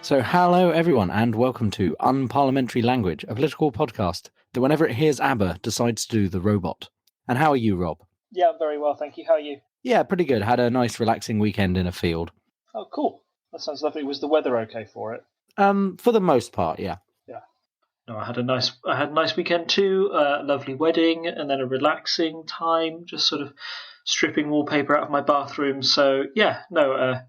So hello everyone and welcome to Unparliamentary Language, a political podcast that whenever it hears ABBA decides to do the robot. And how are you, Rob? Yeah, I'm very well, thank you. How are you? Yeah, pretty good. Had a nice relaxing weekend in a field. Oh, cool. That sounds lovely. Was the weather okay for it? For the most part, yeah. Yeah. No, I had a nice weekend too. Lovely wedding and then a relaxing time, just sort of stripping wallpaper out of my bathroom. So yeah, no,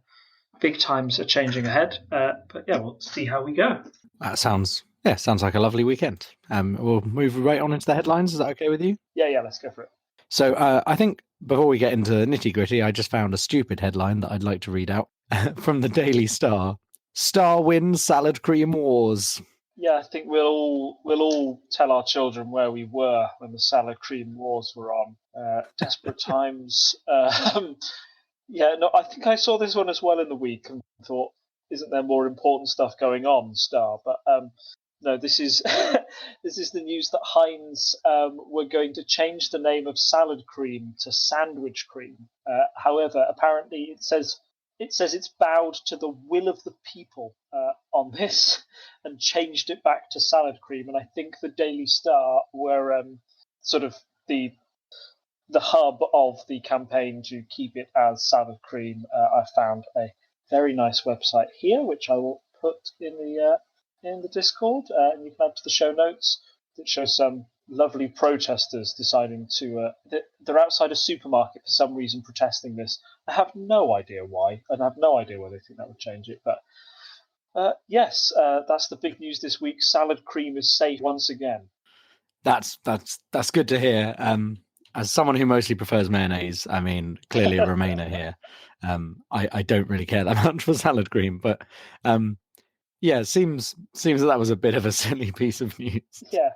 big times are changing ahead. But yeah, we'll see how we go. That sounds like a lovely weekend. We'll move right on into the headlines. Is that okay with you? Yeah, let's go for it. So I think before we get into the nitty-gritty, I just found a stupid headline that I'd like to read out from the Daily Star. Star wins salad cream wars. Yeah, I think we'll all tell our children where we were when the salad cream wars were on. Desperate times. Yeah, no, I think I saw this one as well in the week and thought, isn't there more important stuff going on, Star? But no, this is this is the news that Heinz were going to change the name of salad cream to sandwich cream. However, apparently it says it's bowed to the will of the people on this and changed it back to salad cream. And I think the Daily Star were sort of the hub of the campaign to keep it as salad cream. I found a very nice website here, which I will put in the Discord, and you can add to the show notes. That shows some lovely protesters deciding to. They're outside a supermarket for some reason protesting this. I have no idea why, and I have no idea whether they think that would change it. But yes, that's the big news this week. Salad cream is safe once again. That's good to hear. As someone who mostly prefers mayonnaise, I mean, clearly a Remainer here. I don't really care that much for salad cream, but yeah, it seems that was a bit of a silly piece of news. Yeah.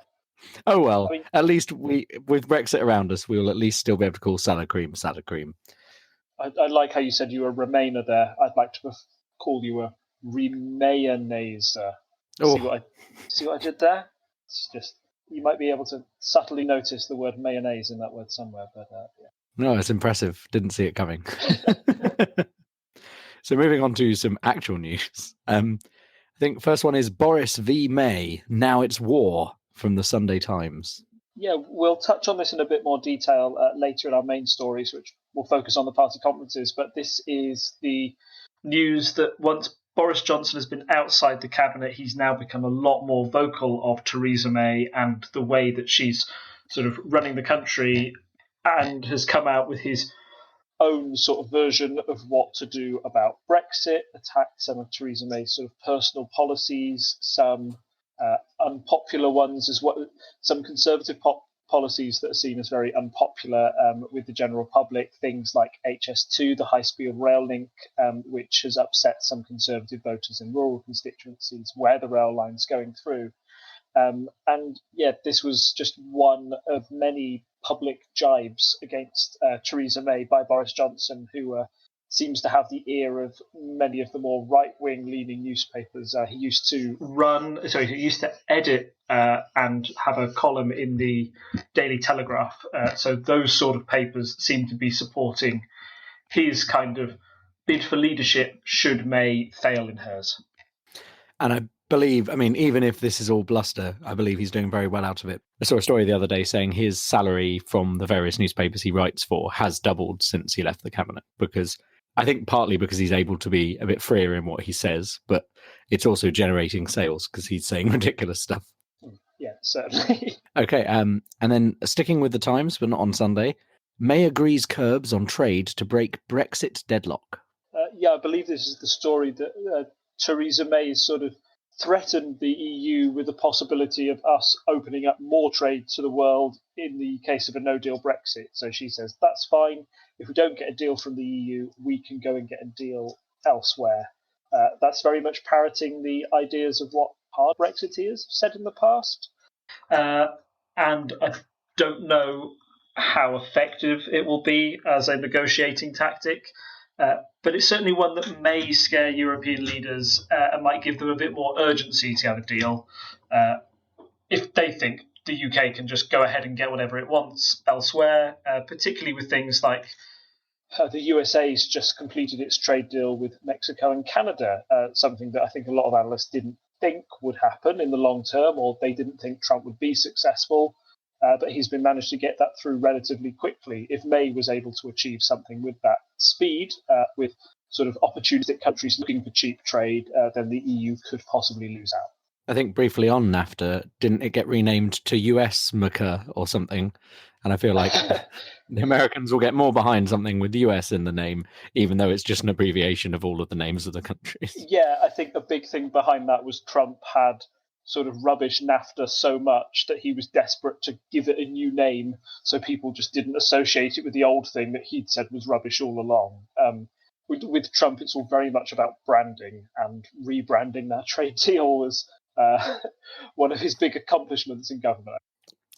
Oh well, I mean, at least with Brexit around us, we will at least still be able to call salad cream salad cream. I like how you said you were a Remainer there. I'd like to call you a Remayonaise. Oh. See what I did there? It's just. You might be able to subtly notice the word mayonnaise in that word somewhere, but yeah. No, it's impressive. Didn't see it coming. So moving on to some actual news. I think first one is Boris v May. Now it's war, from the Sunday Times. Yeah, we'll touch on this in a bit more detail later in our main stories, which will focus on the party conferences. But this is the news that once Boris Johnson has been outside the cabinet, he's now become a lot more vocal of Theresa May and the way that she's sort of running the country, and has come out with his own sort of version of what to do about Brexit, attacked some of Theresa May's sort of personal policies, some unpopular ones as well, some conservative policies that are seen as very unpopular with the general public, things like HS2, the high-speed rail link, which has upset some conservative voters in rural constituencies where the rail line's going through. And yeah, this was just one of many public jibes against Theresa May by Boris Johnson, who seems to have the ear of many of the more right-wing leaning newspapers. He used to edit and have a column in the Daily Telegraph. So those sort of papers seem to be supporting his kind of bid for leadership should May fail in hers. And I believe, I mean, even if this is all bluster, I believe he's doing very well out of it. I saw a story the other day saying his salary from the various newspapers he writes for has doubled since he left the cabinet, because I think partly because he's able to be a bit freer in what he says, but it's also generating sales because he's saying ridiculous stuff. Yeah, certainly. Okay, and then sticking with the Times, but not on Sunday, May agrees curbs on trade to break Brexit deadlock. Yeah, I believe this is the story that Theresa May sort of threatened the EU with the possibility of us opening up more trade to the world in the case of a no-deal Brexit. So she says, that's fine. If we don't get a deal from the EU, we can go and get a deal elsewhere. That's very much parroting the ideas of what hard Brexiteers said in the past. And I don't know how effective it will be as a negotiating tactic. But it's certainly one that may scare European leaders and might give them a bit more urgency to have a deal if they think the UK can just go ahead and get whatever it wants elsewhere, particularly with things like The USA's just completed its trade deal with Mexico and Canada, something that I think a lot of analysts didn't think would happen in the long term, or they didn't think Trump would be successful. But he's been managed to get that through relatively quickly. If May was able to achieve something with that speed, with sort of opportunistic countries looking for cheap trade, then the EU could possibly lose out. I think briefly on NAFTA, didn't it get renamed to US-MCA or something? And I feel like the Americans will get more behind something with the US in the name, even though it's just an abbreviation of all of the names of the countries. Yeah, I think a big thing behind that was Trump had sort of rubbish NAFTA so much that he was desperate to give it a new name so people just didn't associate it with the old thing that he'd said was rubbish all along. With Trump, it's all very much about branding, and rebranding that trade deal was one of his big accomplishments in government.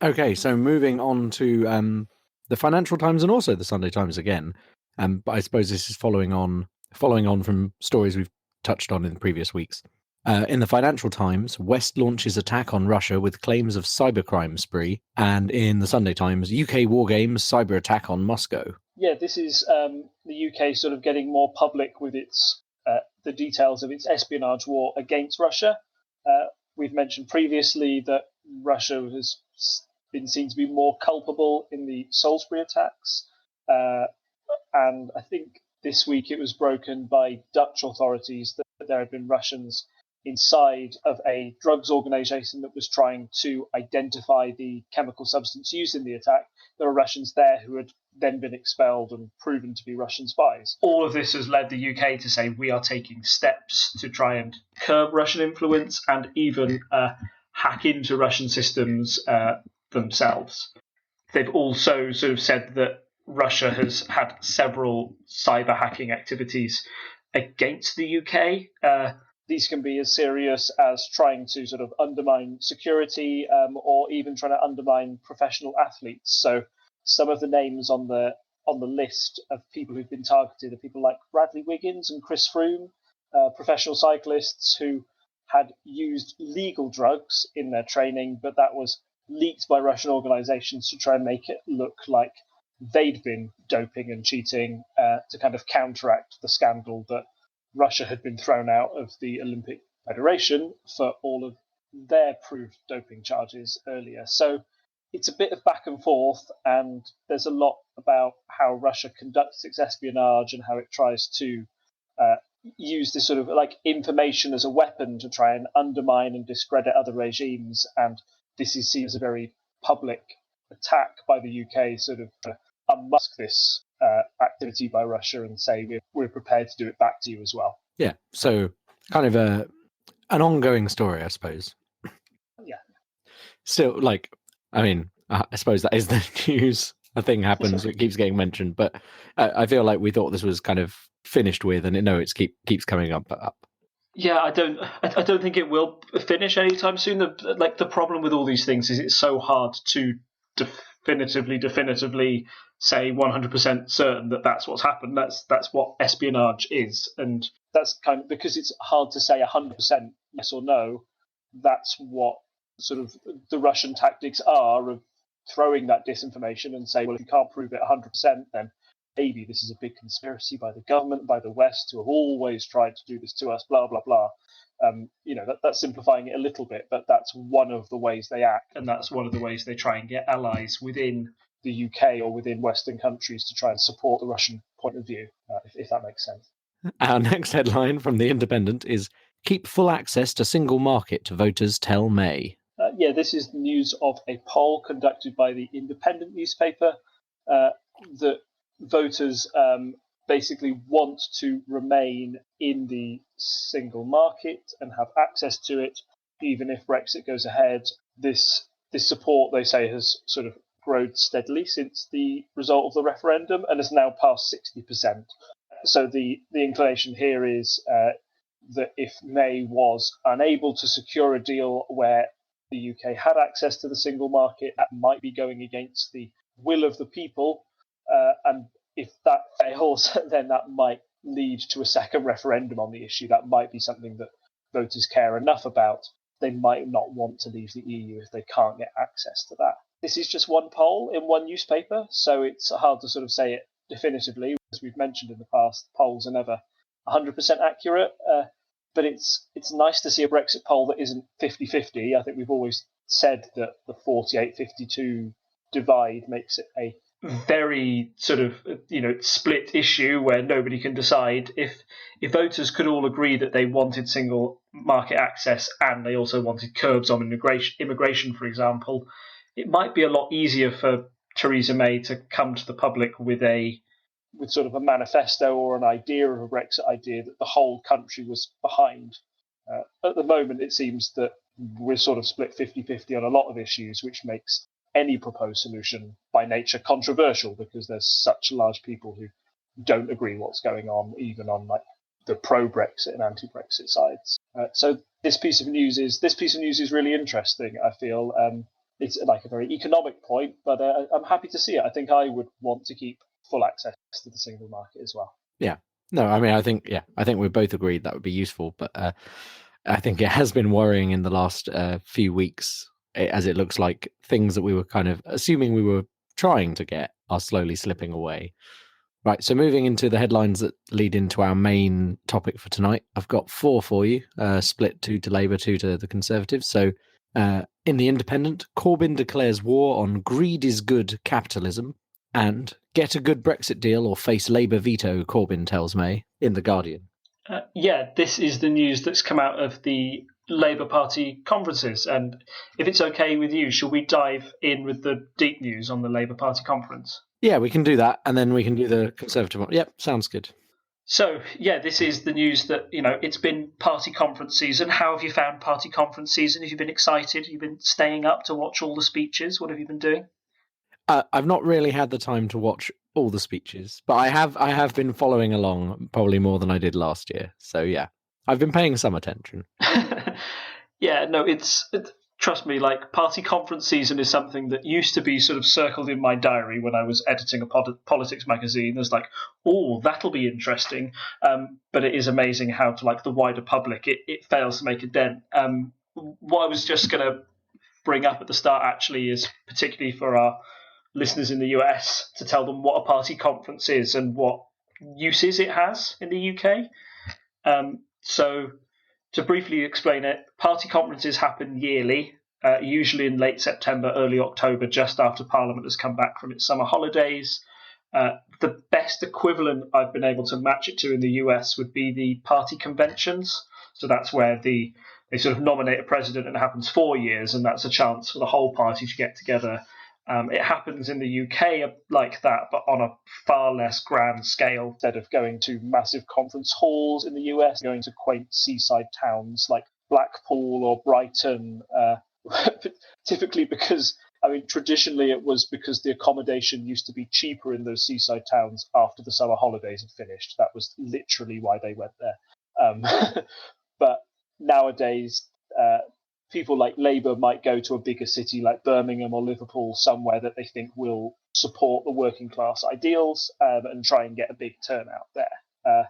Okay, so moving on to the Financial Times and also the Sunday Times again, but I suppose this is following on from stories we've touched on in previous weeks. In the Financial Times, West launches attack on Russia with claims of cybercrime spree, and in the Sunday Times, UK war games cyber attack on Moscow. Yeah, this is the UK sort of getting more public with its the details of its espionage war against Russia. We've mentioned previously that Russia has been seen to be more culpable in the Salisbury attacks, and I think this week it was broken by Dutch authorities that there had been Russians inside of a drugs organization that was trying to identify the chemical substance used in the attack. There were Russians there who had then been expelled and proven to be Russian spies. All of this has led the UK to say we are taking steps to try and curb Russian influence and even hack into Russian systems themselves. They've also sort of said that Russia has had several cyber hacking activities against the UK. These can be as serious as trying to sort of undermine security or even trying to undermine professional athletes. So some of the names on the list of people who've been targeted are people like Bradley Wiggins and Chris Froome, professional cyclists who had used legal drugs in their training, but that was leaked by Russian organizations to try and make it look like they'd been doping and cheating to kind of counteract the scandal that Russia had been thrown out of the Olympic Federation for all of their proved doping charges earlier. So it's a bit of back and forth, and there's a lot about how Russia conducts its espionage and how it tries to use this sort of like information as a weapon to try and undermine and discredit other regimes. And this is seen as a very public attack by the UK, sort of unmask this activity by Russia and say we're prepared to do it back to you as well. Yeah, so kind of an ongoing story, I suppose. Yeah. Still, I suppose that is the news. A thing happens, it keeps getting mentioned, but I feel like we thought this was kind of finished with, and it keeps coming up. Yeah, I don't think it will finish anytime soon. The problem with all these things is it's so hard to definitively say 100% certain that that's what's happened. That's what espionage is, and that's kind of because it's hard to say 100% yes or no. That's what sort of the Russian tactics are of throwing that disinformation and say, well, if you can't prove it 100%, then maybe this is a big conspiracy by the government, by the West, who have always tried to do this to us, blah, blah, blah. That's simplifying it a little bit, but that's one of the ways they act, and that's one of the ways they try and get allies within the UK or within Western countries to try and support the Russian point of view, if that makes sense. Our next headline from The Independent is, keep full access to single market, voters tell May. This is news of a poll conducted by the Independent newspaper that voters basically want to remain in the single market and have access to it, even if Brexit goes ahead. This support, they say, has sort of grown steadily since the result of the referendum and has now passed 60%. So the inclination here is that if May was unable to secure a deal where the UK had access to the single market, that might be going against the will of the people. And if that fails, then that might lead to a second referendum on the issue. That might be something that voters care enough about. They might not want to leave the EU if they can't get access to that. This is just one poll in one newspaper, so it's hard to sort of say it definitively. As we've mentioned in the past, polls are never 100% accurate, but it's nice to see a Brexit poll that isn't 50-50. I think we've always said that the 48-52 divide makes it a very sort of split issue where nobody can decide. If voters could all agree that they wanted single market access and they also wanted curbs on immigration, for example, it might be a lot easier for Theresa May to come to the public with sort of a manifesto or an idea of a Brexit idea that the whole country was behind. At the moment, it seems that we're sort of split 50-50 on a lot of issues, which makes any proposed solution by nature controversial because there's such large people who don't agree what's going on, even on like the pro-Brexit and anti-Brexit sides. So this piece of news is really interesting. I feel it's like a very economic point, but I'm happy to see it. I think I would want to keep full access to the single market as well. Yeah. No, I mean, I think we both agreed that would be useful, but I think it has been worrying in the last few weeks, as it looks like things that we were kind of assuming we were trying to get are slowly slipping away. Right, so moving into the headlines that lead into our main topic for tonight, I've got 4 for you, split 2 to Labour, 2 to the Conservatives. So in The Independent, Corbyn declares war on greed is good capitalism, and get a good Brexit deal or face Labour veto, Corbyn tells May, in The Guardian. This is the news that's come out of the Labour Party conferences. And if it's okay with you, shall we dive in with the deep news on the Labour Party conference? Yeah, we can do that, and then we can do the Conservative one. Yep, sounds good. So, this is the news that, it's been party conference season. How have you found party conference season? Have you been excited? Have you been staying up to watch all the speeches? What have you been doing? I've not really had the time to watch all the speeches, but I have been following along probably more than I did last year. So yeah, I've been paying some attention. It's trust me, like party conference season is something that used to be sort of circled in my diary when I was editing a politics magazine. There's like, oh, that'll be interesting. But it is amazing how to like the wider public, it fails to make a dent. What I was just going to bring up at the start actually is particularly for our listeners in the US to tell them what a party conference is and what uses it has in the UK. So to briefly explain it, party conferences happen yearly, usually in late September, early October, just after Parliament has come back from its summer holidays. The best equivalent I've been able to match it to in the US would be the party conventions. So that's where they sort of nominate a president and it happens 4 years, and that's a chance for the whole party to get together. It happens in the UK like that, but on a far less grand scale. Instead of going to massive conference halls in the US, going to quaint seaside towns like Blackpool or Brighton, typically because, traditionally it was because the accommodation used to be cheaper in those seaside towns after the summer holidays had finished. That was literally why they went there. But nowadays, people like Labour might go to a bigger city like Birmingham or Liverpool, somewhere that they think will support the working class ideals and try and get a big turnout there.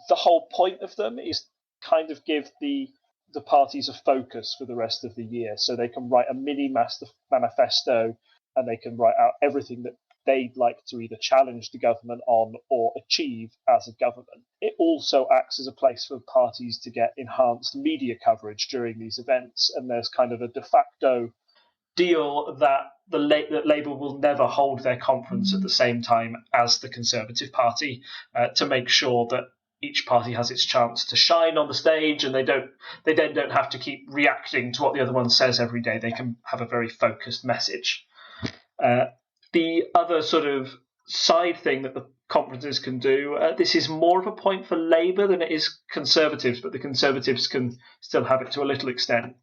The whole point of them is kind of give the parties a focus for the rest of the year, so they can write a mini manifesto and they can write out everything that they'd like to either challenge the government on or achieve as a government. It also acts as a place for parties to get enhanced media coverage during these events, and there's kind of a de facto deal that Labour will never hold their conference at the same time as the Conservative Party to make sure that each party has its chance to shine on the stage, and they then don't have to keep reacting to what the other one says every day. They can have a very focused message. The other sort of side thing that the conferences can do, this is more of a point for Labour than it is Conservatives, but the Conservatives can still have it to a little extent,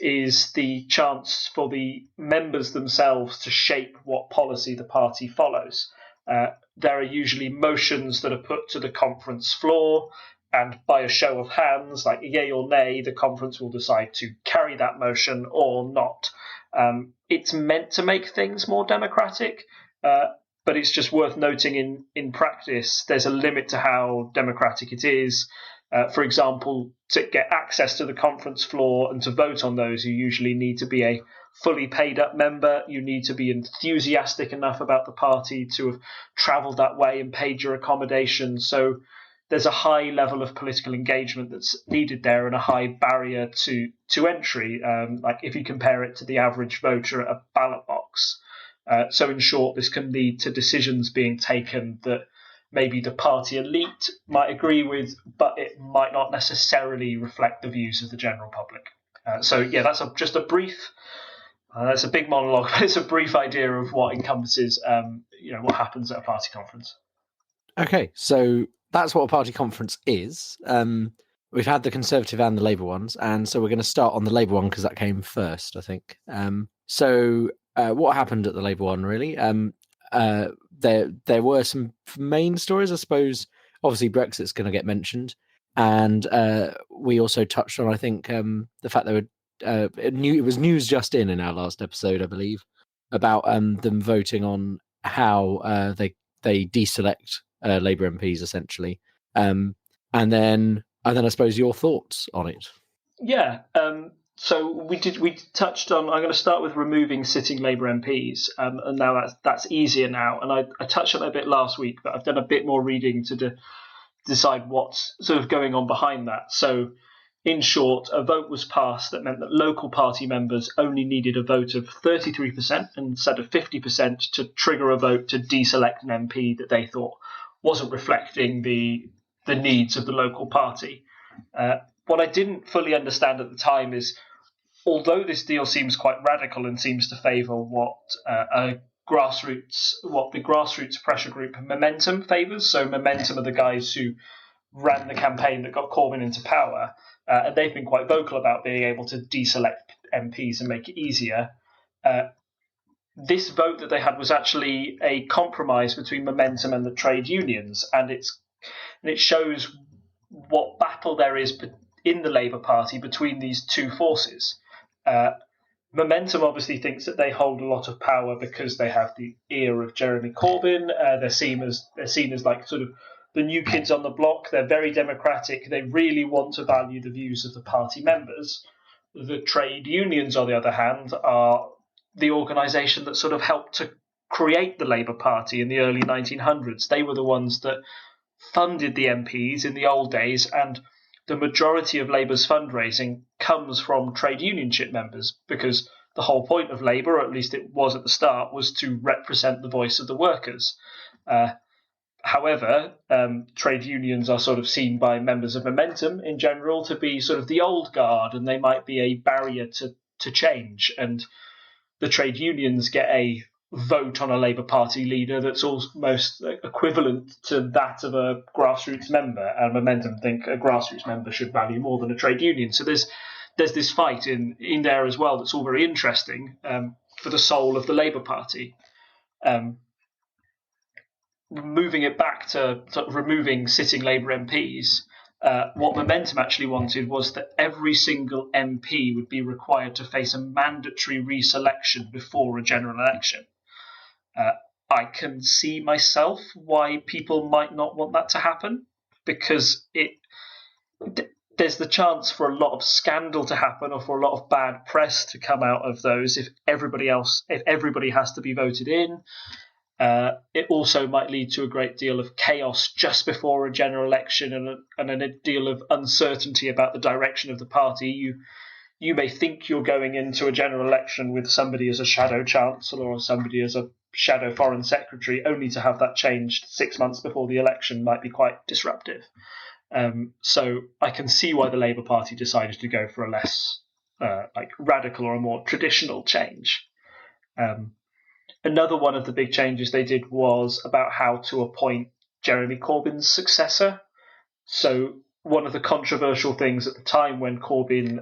is the chance for the members themselves to shape what policy the party follows. There are usually motions that are put to the conference floor, and by a show of hands, like yay or nay, the conference will decide to carry that motion or not. It's meant to make things more democratic, but it's just worth noting in practice, there's a limit to how democratic it is. For example, to get access to the conference floor and to vote on those, you usually need to be a fully paid up member. You need to be enthusiastic enough about the party to have travelled that way and paid your accommodation. So there's a high level of political engagement that's needed there and a high barrier to entry, like if you compare it to the average voter at a ballot box. So in short, this can lead to decisions being taken that maybe the party elite might agree with, but it might not necessarily reflect the views of the general public. So yeah, that's just a brief, that's a big monologue, but it's a brief idea of what encompasses, what happens at a party conference. Okay, so that's what a party conference is. We've had the Conservative and the Labour ones, and so we're going to start on the Labour one because that came first, I think. So what happened at the Labour one, really? There were some main stories, I suppose. Obviously, Brexit's going to get mentioned, and we also touched on, I think, the fact there were it was news just in our last episode, I believe, about them voting on how they deselect Labour MPs essentially, and then I suppose your thoughts on it. Yeah. So we touched on. I'm going to start with removing sitting Labour MPs, and now that's easier now. And I touched on it a bit last week, but I've done a bit more reading to decide what's sort of going on behind that. So, in short, a vote was passed that meant that local party members only needed a vote of 33% instead of 50% to trigger a vote to deselect an MP that they thought wasn't reflecting the needs of the local party. What I didn't fully understand at the time is, although this deal seems quite radical and seems to favour what the grassroots pressure group Momentum favours, so Momentum are the guys who ran the campaign that got Corbyn into power, and they've been quite vocal about being able to deselect MPs and make it easier. This vote that they had was actually a compromise between Momentum and the trade unions, and it shows what battle there is in the Labour Party between these two forces. Momentum obviously thinks that they hold a lot of power because they have the ear of Jeremy Corbyn. They're seen as like sort of the new kids on the block. They're very democratic. They really want to value the views of the party members. The trade unions, on the other hand, are the organisation that sort of helped to create the Labour Party in the early 1900s. They were the ones that funded the MPs in the old days, and the majority of Labour's fundraising comes from trade unionship members, because the whole point of Labour, or at least it was at the start, was to represent the voice of the workers. However, trade unions are sort of seen by members of Momentum in general to be sort of the old guard, and they might be a barrier to change. And the trade unions get a vote on a Labour Party leader that's almost equivalent to that of a grassroots member, and Momentum think a grassroots member should value more than a trade union. So there's this fight in there as well that's all very interesting for the soul of the Labour Party. Moving it back to sort of removing sitting Labour MPs, what Momentum actually wanted was that every single MP would be required to face a mandatory reselection before a general election. I can see myself why people might not want that to happen, because there's the chance for a lot of scandal to happen, or for a lot of bad press to come out of those if everybody has to be voted in. It also might lead to a great deal of chaos just before a general election, and a deal of uncertainty about the direction of the party. You may think you're going into a general election with somebody as a shadow chancellor or somebody as a shadow foreign secretary, only to have that changed 6 months before the election might be quite disruptive. So I can see why the Labour Party decided to go for a less radical or a more traditional change. Another one of the big changes they did was about how to appoint Jeremy Corbyn's successor. So one of the controversial things at the time when Corbyn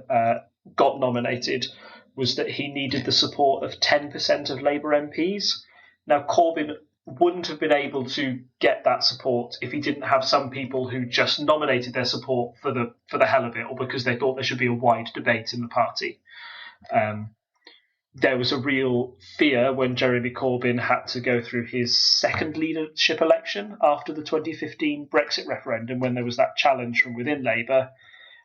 got nominated was that he needed the support of 10% of Labour MPs. Now, Corbyn wouldn't have been able to get that support if he didn't have some people who just nominated their support for the hell of it, or because they thought there should be a wide debate in the party. There was a real fear when Jeremy Corbyn had to go through his second leadership election after the 2015 Brexit referendum, when there was that challenge from within Labour,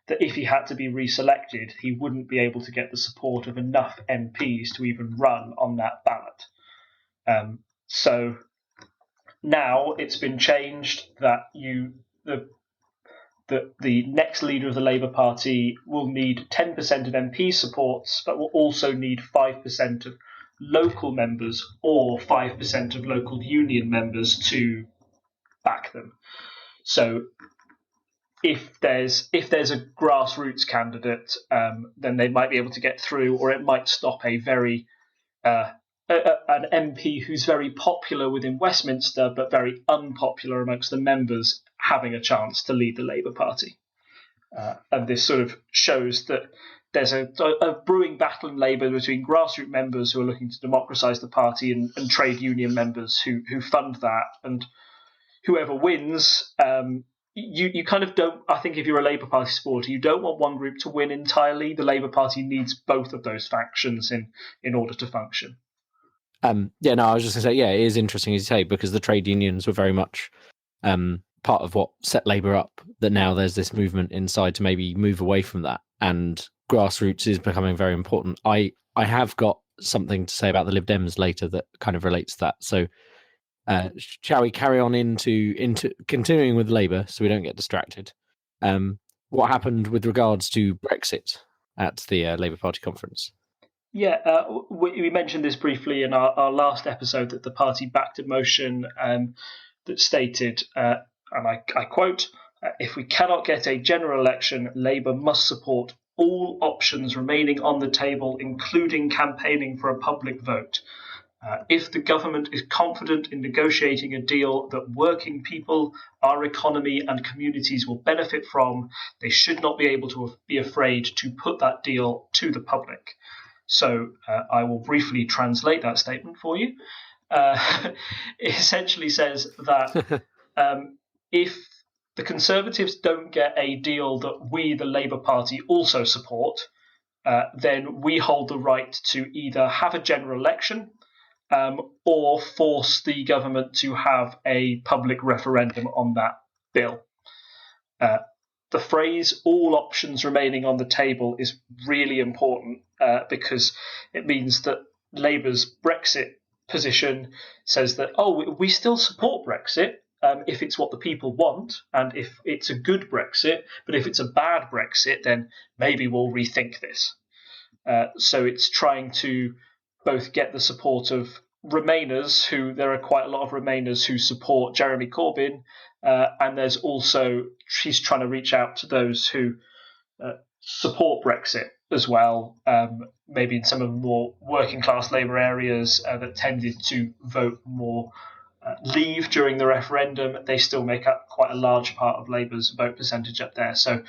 that if he had to be reselected, he wouldn't be able to get the support of enough MPs to even run on that ballot. So now it's been changed that the next leader of the Labour Party will need 10% of MP supports, but will also need 5% of local members or 5% of local union members to back them. So if there's a grassroots candidate, then they might be able to get through, or it might stop an MP who's very popular within Westminster but very unpopular amongst the members having a chance to lead the Labour Party. And this sort of shows that there's a brewing battle in Labour between grassroots members who are looking to democratise the party and trade union members who fund that. And whoever wins, you kind of don't, I think if you're a Labour Party supporter, you don't want one group to win entirely. The Labour Party needs both of those factions in order to function. I was just going to say, it is interesting, as you say, because the trade unions were very much part of what set Labour up, that now there's this movement inside to maybe move away from that, and grassroots is becoming very important. I have got something to say about the Lib Dems later that kind of relates to that. So shall we carry on into continuing with Labour so we don't get distracted? What happened with regards to Brexit at the Labour Party conference? Yeah, we mentioned this briefly in our last episode, that the party backed a motion that stated, and I quote, "If we cannot get a general election, Labour must support all options remaining on the table, including campaigning for a public vote. If the government is confident in negotiating a deal that working people, our economy and communities will benefit from, they should not be able to be afraid to put that deal to the public." So I will briefly translate that statement for you. It essentially says that if the Conservatives don't get a deal that we, the Labour Party, also support, then we hold the right to either have a general election or force the government to have a public referendum on that bill. The phrase "all options remaining on the table" is really important because it means that Labour's Brexit position says that, we still support Brexit if it's what the people want and if it's a good Brexit, but if it's a bad Brexit, then maybe we'll rethink this. So it's trying to both get the support of Remainers, who there are quite a lot of Remainers who support Jeremy Corbyn, and there's also, she's trying to reach out to those who support Brexit as well, maybe in some of the more working class Labour areas that tended to vote more Leave during the referendum. They still make up quite a large part of Labour's vote percentage up there. So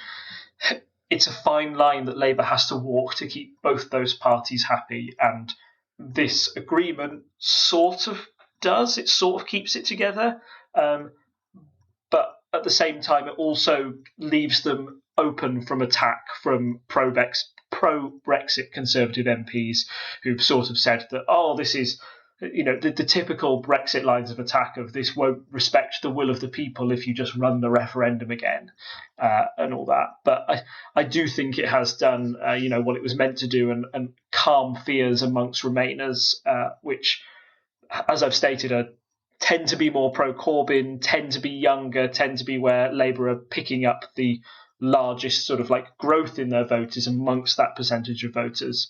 it's a fine line that Labour has to walk to keep both those parties happy, and this agreement sort of does. It sort of keeps it together, but at the same time, it also leaves them open from attack from pro-Brexit Conservative MPs who've sort of said that, this is, the typical Brexit lines of attack of this won't respect the will of the people if you just run the referendum again, and all that. But I do think it has done, what it was meant to do, and calm fears amongst Remainers, which, as I've stated, tend to be more pro-Corbyn, tend to be younger, tend to be where Labour are picking up the largest sort of growth in their voters amongst that percentage of voters.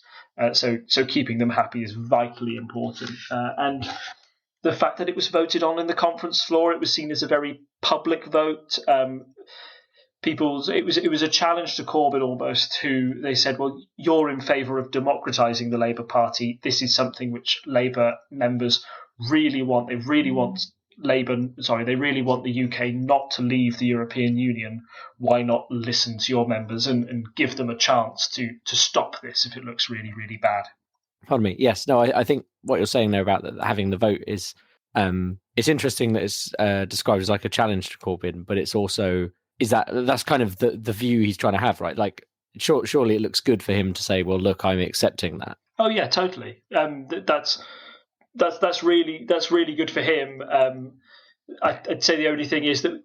So keeping them happy is vitally important. And the fact that it was voted on in the conference floor, it was seen as a very public vote. It was a challenge to Corbyn almost, who they said, well, you're in favour of democratising the Labour Party. This is something which Labour members really want. They really want they really want the UK not to leave the European Union. Why not listen to your members and give them a chance to stop this if it looks really, really bad? Pardon me. Yes. No, I think what you're saying there about having the vote is, it's interesting that it's described as like a challenge to Corbyn, but it's also, that's kind of the view he's trying to have, right? Surely it looks good for him to say, well, look, I'm accepting that. Oh yeah, totally. That's really good for him. I'd say the only thing is that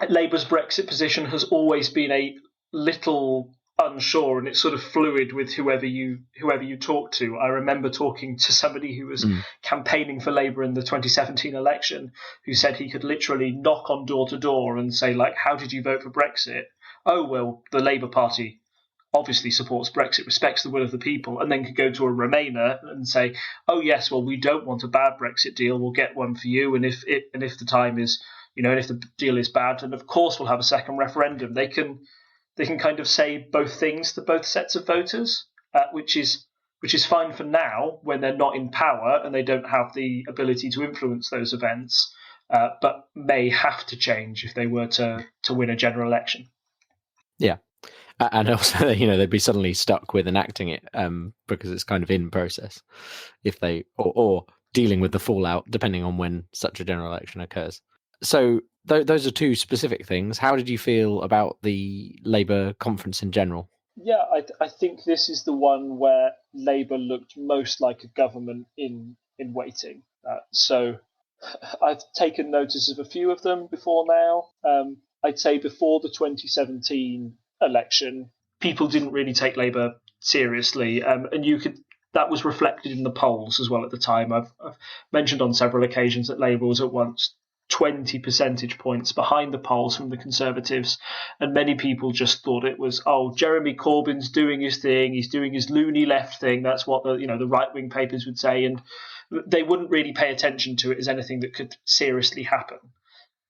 Labour's Brexit position has always been a little unsure, and it's sort of fluid with whoever you talk to. I remember talking to somebody who was campaigning for Labour in the 2017 election, who said he could literally knock on door to door and say, like, how did you vote for Brexit? Oh, well, the Labour Party obviously supports Brexit, respects the will of the people, and then could go to a Remainer and say, oh yes, well, we don't want a bad Brexit deal, we'll get one for you, and if the time is, and if the deal is bad, then of course we'll have a second referendum. They can kind of say both things to both sets of voters, which is fine for now when they're not in power and they don't have the ability to influence those events, but may have to change if they were to win a general election. Yeah. And also, they'd be suddenly stuck with enacting it because it's kind of in process if they, or dealing with the fallout, depending on when such a general election occurs. So those are two specific things. How did you feel about the Labour conference in general? Yeah, I think this is the one where Labour looked most like a government in waiting. So I've taken notice of a few of them before now. I'd say before the 2017 election, people didn't really take Labour seriously, and that was reflected in the polls as well at the time. I've mentioned on several occasions that Labour was at once 20 percentage points behind the polls from the Conservatives, and many people just thought it was, oh, Jeremy Corbyn's doing his thing, he's doing his loony left thing. That's what the right-wing papers would say, and they wouldn't really pay attention to it as anything that could seriously happen.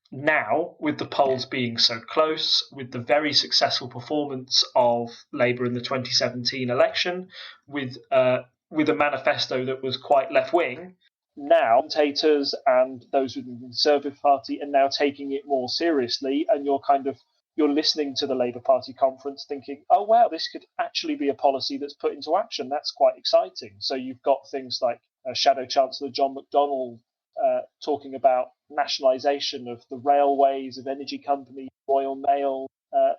Now, with the polls being so close, with the very successful performance of Labour in the 2017 election, with a manifesto that was quite left-wing, now commentators and those within the Conservative Party are now taking it more seriously, and you're listening to the Labour Party conference thinking, oh, wow, this could actually be a policy that's put into action. That's quite exciting. So you've got things like Shadow Chancellor John McDonnell talking about nationalisation of the railways, of energy companies, Royal Mail,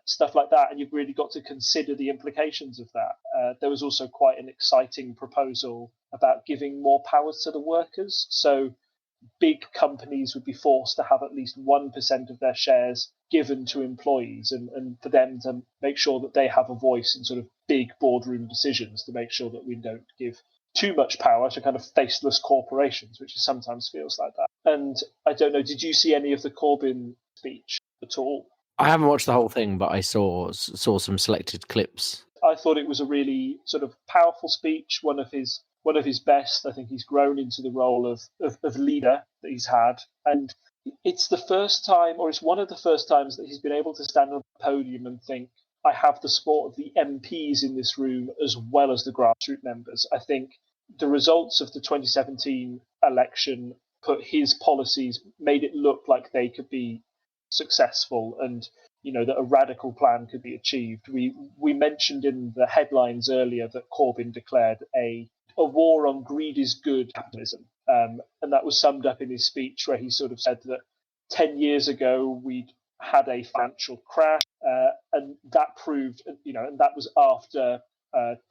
stuff like that, and you've really got to consider the implications of that. There was also quite an exciting proposal about giving more powers to the workers. So big companies would be forced to have at least 1% of their shares given to employees, and for them to make sure that they have a voice in sort of big boardroom decisions, to make sure that we don't give too much power to kind of faceless corporations, which sometimes feels like that. And I don't know, did you see any of the Corbyn speech at all? I haven't watched the whole thing, but I saw some selected clips. I thought it was a really sort of powerful speech, one of his best. I think he's grown into the role of leader that he's had. And it's the first time, or it's one of the first times, that he's been able to stand on the podium and think, I have the support of the MPs in this room as well as the grassroots members. I think the results of the 2017 election put his policies, made it look like they could be successful, and that a radical plan could be achieved. We mentioned in the headlines earlier that Corbyn declared a war on greed is good capitalism, and that was summed up in his speech, where he sort of said that 10 years ago we'd had a financial crash, and that proved, and that was after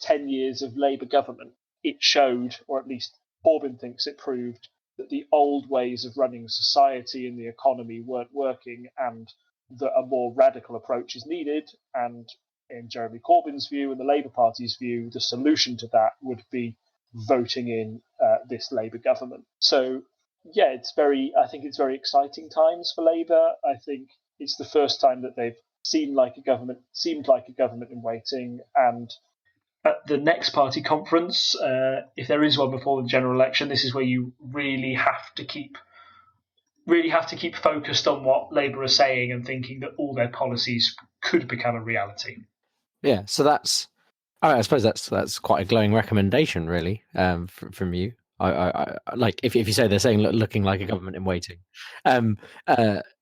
10 years of Labour government. It showed, or at least Corbyn thinks it proved, that the old ways of running society and the economy weren't working, and that a more radical approach is needed. And in Jeremy Corbyn's view and the Labour Party's view, the solution to that would be voting in this Labour government. So, yeah, I think it's very exciting times for Labour. I think it's the first time that they've seemed like a government in waiting. And at the next party conference, if there is one before the general election, this is where you really have to keep focused on what Labour are saying and thinking that all their policies could become a reality. Yeah, so I suppose that's quite a glowing recommendation, really, from you. I like if you say they're saying looking like a government in waiting, and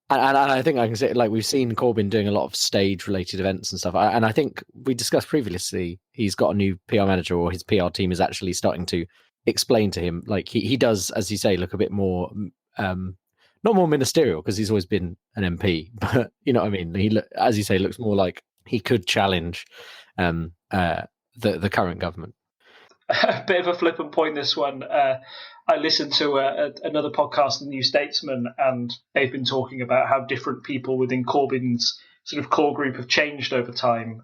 I think I can say, like, we've seen Corbyn doing a lot of stage-related events and stuff, and I think we discussed previously he's got a new PR manager, or his PR team is actually starting to explain to him, like, he does, as you say, look a bit more, not more ministerial, because he's always been an MP, but you know what I mean. He, as you say, looks more like he could challenge the current government. a bit of a flippant point, this one. I listened to another podcast, The New Statesman, and they've been talking about how different people within Corbyn's sort of core group have changed over time.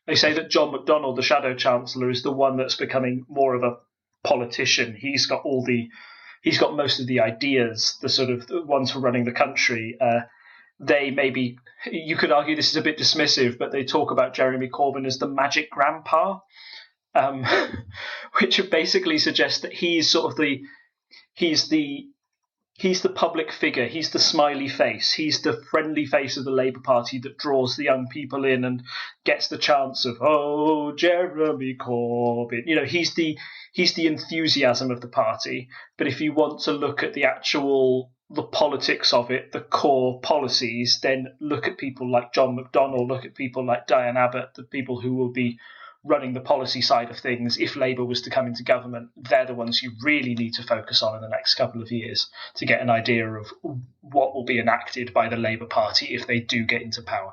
They say that John McDonnell, the Shadow Chancellor, is the one that's becoming more of a politician. He's got most of the ideas, the sort of the ones for running the country. They maybe, you could argue this is a bit dismissive, but they talk about Jeremy Corbyn as the magic grandpa, which basically suggests that he's the public figure. He's the smiley face. He's the friendly face of the Labour Party that draws the young people in and gets the chance of, oh, Jeremy Corbyn. You know, he's the enthusiasm of the party. But if you want to look at the politics of it, the core policies, then look at people like John McDonnell, look at people like Diane Abbott, the people who will be running the policy side of things. If Labour was to come into government, they're the ones you really need to focus on in the next couple of years to get an idea of what will be enacted by the Labour Party if they do get into power.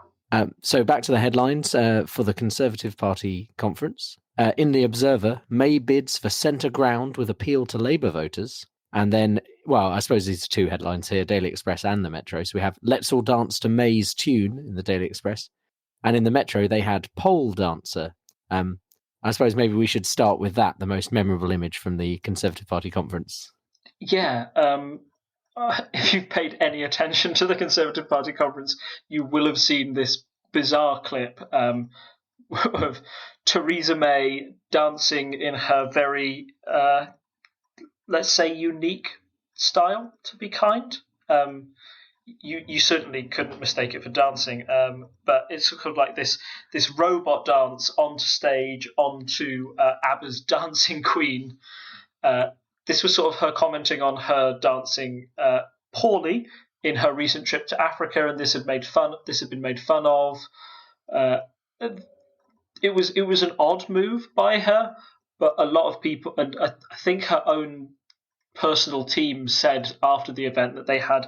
So back to the headlines for the Conservative Party conference. In the Observer, May bids for centre ground with appeal to Labour voters. And then, well, I suppose these are two headlines here, Daily Express and the Metro. So we have Let's All Dance to May's Tune in the Daily Express. And in the Metro, they had Pole Dancer. I suppose maybe we should start with that, the most memorable image from the Conservative Party conference. Yeah. If you've paid any attention to the Conservative Party conference, you will have seen this bizarre clip of Theresa May dancing in her very, let's say, unique style, to be kind. You certainly couldn't mistake it for dancing, but it's sort of like this robot dance onto stage, onto ABBA's Dancing Queen. This was sort of her commenting on her dancing poorly in her recent trip to Africa, and this had been made fun of. It was an odd move by her, but a lot of people, and I think her own personal team said after the event that they had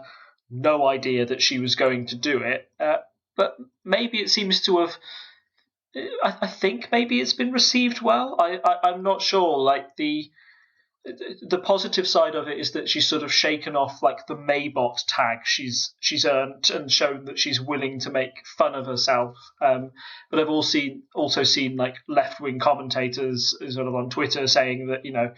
no idea that she was going to do it. But maybe it seems to have. I think maybe it's been received well. I'm not sure. Like the positive side of it is that she's sort of shaken off like the Maybot tag she's earned and shown that she's willing to make fun of herself. But I've also seen like left-wing commentators sort of on Twitter saying that, you know,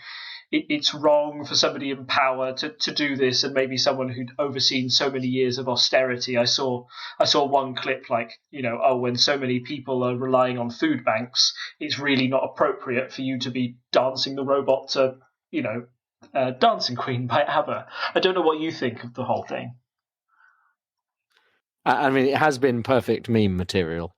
it's wrong for somebody in power to do this, and maybe someone who'd overseen so many years of austerity. I saw one clip like, you know, oh, when so many people are relying on food banks, it's really not appropriate for you to be dancing the robot to, you know, Dancing Queen by ABBA. I don't know what you think of the whole thing. I mean, it has been perfect meme material.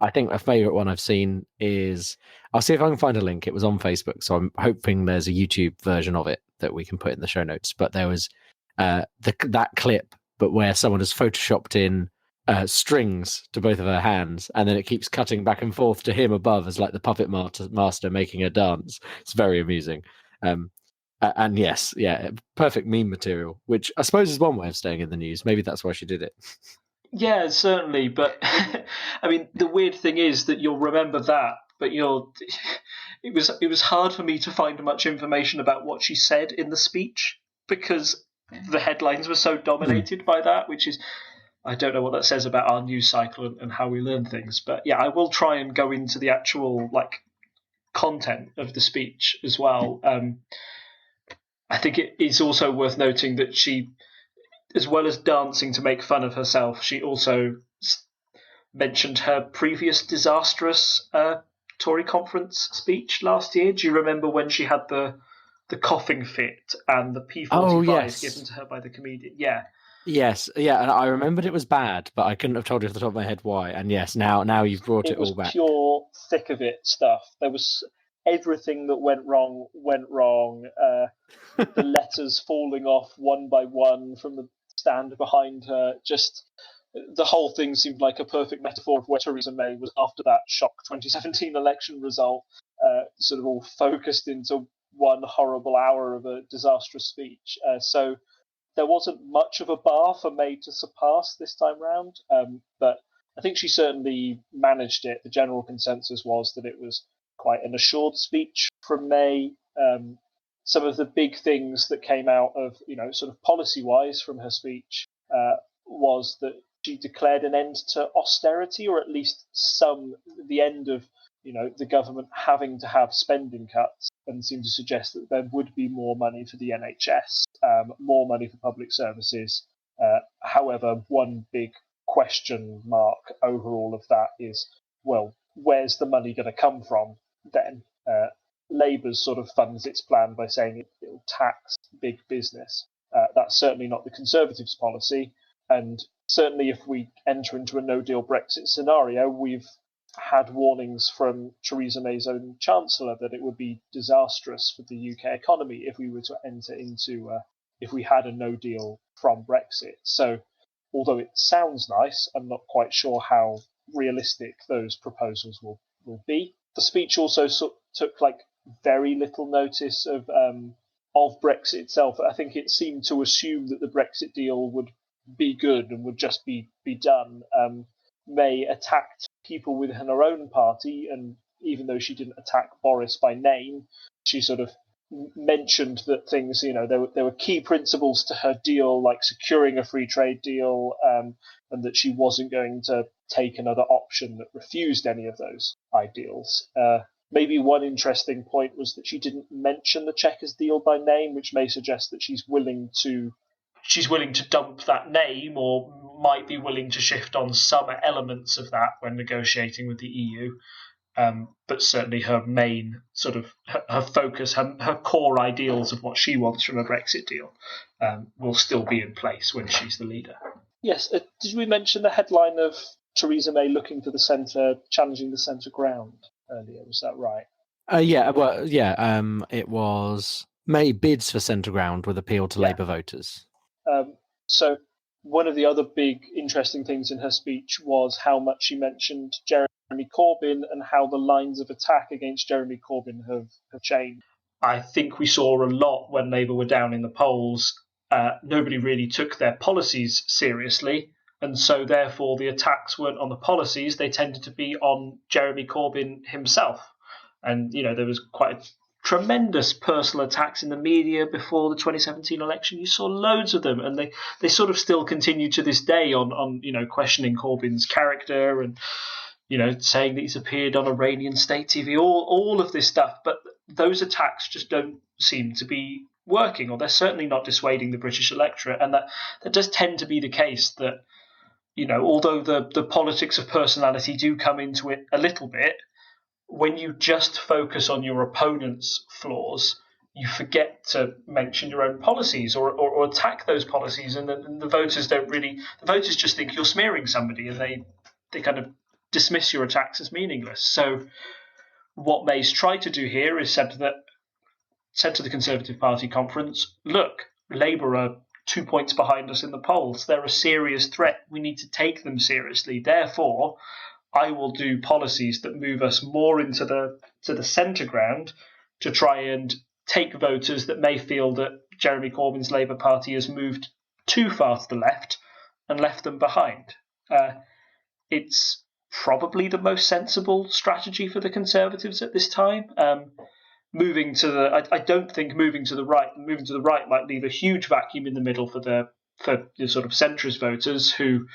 I think a favourite one I've seen is, I'll see if I can find a link. It was on Facebook, so I'm hoping there's a YouTube version of it that we can put in the show notes. But there was that clip, but where someone has photoshopped in strings to both of her hands, and then it keeps cutting back and forth to him above as like the puppet master making a dance. It's very amusing. And yes, yeah, perfect meme material, which I suppose is one way of staying in the news. Maybe that's why she did it. Yeah, certainly. But I mean, the weird thing is that you'll remember that, but it was hard for me to find much information about what she said in the speech because the headlines were so dominated by that, which is, I don't know what that says about our news cycle and how we learn things. But yeah, I will try and go into the actual like content of the speech as well. I think it is also worth noting that she, as well as dancing to make fun of herself, she also mentioned her previous disastrous Tory conference speech last year. Do you remember when she had the coughing fit and the P45 given to her by the comedian? Yeah. Yes, yeah, and I remembered it was bad, but I couldn't have told you off the top of my head why. And yes, now you've brought it all back. It was pure thick of it stuff. There was everything that went wrong. The letters falling off one by one from the stand behind her. Just the whole thing seemed like a perfect metaphor of where Theresa May was after that shock 2017 election result, sort of all focused into one horrible hour of a disastrous speech. So there wasn't much of a bar for May to surpass this time round, but I think she certainly managed it. The general consensus was that it was quite an assured speech from May. Some of the big things that came out of, sort of policy-wise from her speech was that she declared an end to austerity, or at least the end of, the government having to have spending cuts, and seemed to suggest that there would be more money for the NHS, more money for public services. However, one big question mark over all of that is, well, where's the money going to come from then? Labour sort of funds its plan by saying it'll tax big business. That's certainly not the Conservatives' policy, and certainly if we enter into a no-deal Brexit scenario, we've had warnings from Theresa May's own Chancellor that it would be disastrous for the UK economy if we were to enter into, if we had a no-deal from Brexit. So, although it sounds nice, I'm not quite sure how realistic those proposals will be. The speech also took very little notice of Brexit itself. I think it seemed to assume that the Brexit deal would be good and would just be done. May attacked people within her own party, and even though she didn't attack Boris by name, she sort of mentioned that things, there were key principles to her deal, like securing a free trade deal, and that she wasn't going to take another option that refused any of those ideals. Maybe one interesting point was that she didn't mention the Chequers deal by name, which may suggest that she's willing to dump that name, or might be willing to shift on some elements of that when negotiating with the EU. But certainly her main sort of her focus, her core ideals of what she wants from a Brexit deal will still be in place when she's the leader. Yes. Did we mention the headline of Theresa May looking to the centre, challenging the centre ground earlier? Was that right? It was May bids for centre ground with appeal to Labour voters. So one of the other big interesting things in her speech was how much she mentioned Jeremy Corbyn and how the lines of attack against Jeremy Corbyn have changed. I think we saw a lot when Labour were down in the polls. Nobody really took their policies seriously, and so therefore the attacks weren't on the policies, they tended to be on Jeremy Corbyn himself. And, there was quite tremendous personal attacks in the media before the 2017 election. You saw loads of them, and they sort of still continue to this day on questioning Corbyn's character and, saying that he's appeared on Iranian state TV, all of this stuff. But those attacks just don't seem to be working, or they're certainly not dissuading the British electorate. And that does tend to be the case that, although the politics of personality do come into it a little bit, when you just focus on your opponent's flaws, you forget to mention your own policies or attack those policies, and the voters just think you're smearing somebody, and they kind of dismiss your attacks as meaningless. So what May's tried to do here is said to the Conservative Party conference, look, Labour are 2 points behind us in the polls. They're a serious threat. We need to take them seriously. Therefore, I will do policies that move us more into the centre ground to try and take voters that may feel that Jeremy Corbyn's Labour Party has moved too far to the left and left them behind. It's probably the most sensible strategy for the Conservatives at this time. I don't think moving to the right might leave a huge vacuum in the middle for the sort of centrist voters who,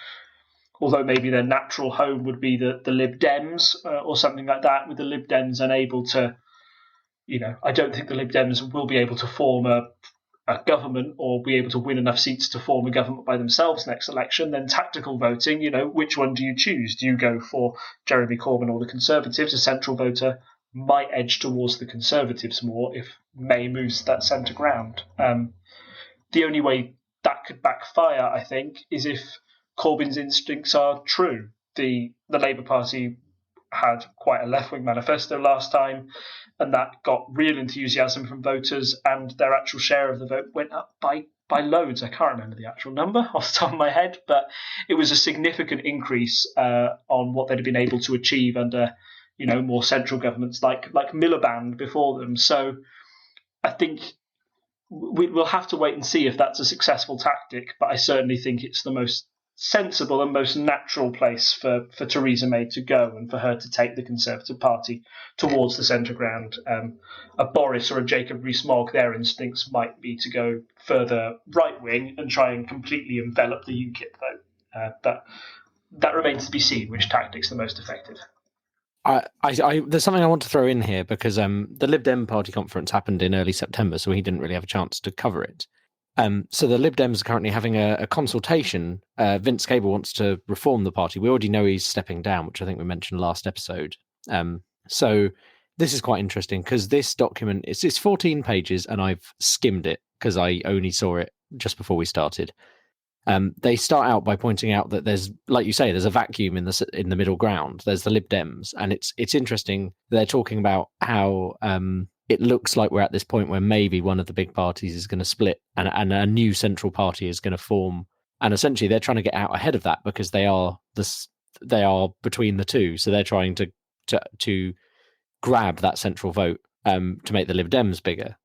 although maybe their natural home would be the Lib Dems or something like that, with the Lib Dems unable to, I don't think the Lib Dems will be able to form a government or be able to win enough seats to form a government by themselves next election. Then tactical voting, which one do you choose? Do you go for Jeremy Corbyn or the Conservatives? A central voter might edge towards the Conservatives more if May moves to that centre ground. The only way that could backfire, I think, is if Corbyn's instincts are true. The Labour Party had quite a left-wing manifesto last time, and that got real enthusiasm from voters, and their actual share of the vote went up by loads. I can't remember the actual number off the top of my head, but it was a significant increase on what they'd been able to achieve under more central governments like Miliband before them. So I think we'll have to wait and see if that's a successful tactic, but I certainly think it's the most sensible and most natural place for Theresa May to go and for her to take the Conservative Party towards the centre ground. A Boris or a Jacob Rees-Mogg, their instincts might be to go further right-wing and try and completely envelop the UKIP vote. But that remains to be seen, which tactic's the most effective. There's something I want to throw in here because the Lib Dem Party conference happened in early September, so he didn't really have a chance to cover it. So the Lib Dems are currently having a consultation. Vince Cable wants to reform the party. We already know he's stepping down, which I think we mentioned last episode. So this is quite interesting because this document, it's 14 pages and I've skimmed it because I only saw it just before we started. They start out by pointing out that there's, like you say, there's a vacuum in the middle ground. There's the Lib Dems, and it's interesting. They're talking about how it looks like we're at this point where maybe one of the big parties is going to split, and a new central party is going to form. And essentially, they're trying to get out ahead of that because they are between the two, so they're trying to grab that central vote to make the Lib Dems bigger.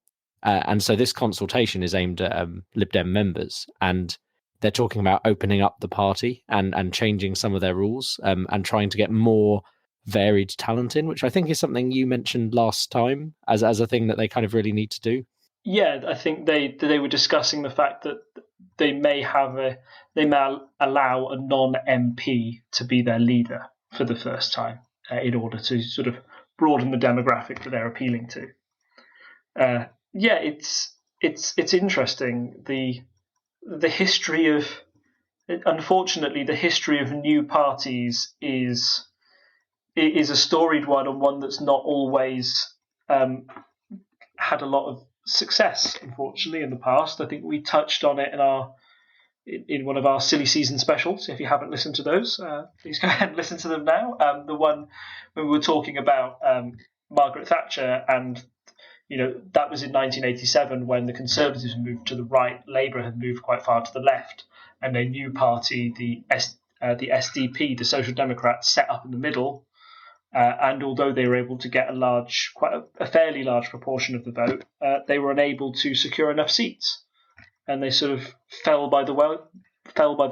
And so this consultation is aimed at Lib Dem members, and they're talking about opening up the party and changing some of their rules and trying to get more varied talent in, which I think is something you mentioned last time as a thing that they kind of really need to do. Yeah, I think they were discussing the fact that they may allow a non-MP to be their leader for the first time in order to sort of broaden the demographic that they're appealing to. It's interesting. The history of, unfortunately, the history of new parties is a storied one, and one that's not always had a lot of success, unfortunately, in the past. I think we touched on it in one of our silly season specials. If you haven't listened to those, please go ahead and listen to them now. The one when we were talking about Margaret Thatcher, and that was in 1987 when the Conservatives moved to the right, Labour had moved quite far to the left, and a new party, the SDP, the Social Democrats, set up in the middle. And although they were able to get a fairly large proportion of the vote, they were unable to secure enough seats, and they sort of fell by the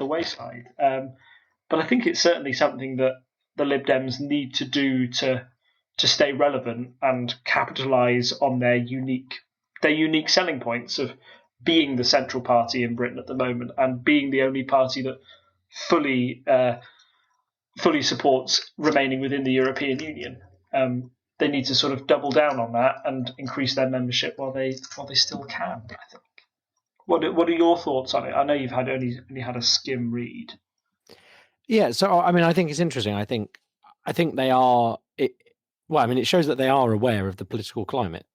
wayside. But I think it's certainly something that the Lib Dems need to do to stay relevant and capitalise on their unique selling points of being the central party in Britain at the moment and being the only party that fully supports remaining within the European Union. They need to sort of double down on that and increase their membership while they still can, I think. What are your thoughts on it? I know you've only had a skim read. Yeah, so I mean, I think it's interesting. I think they are. It shows that they are aware of the political climate,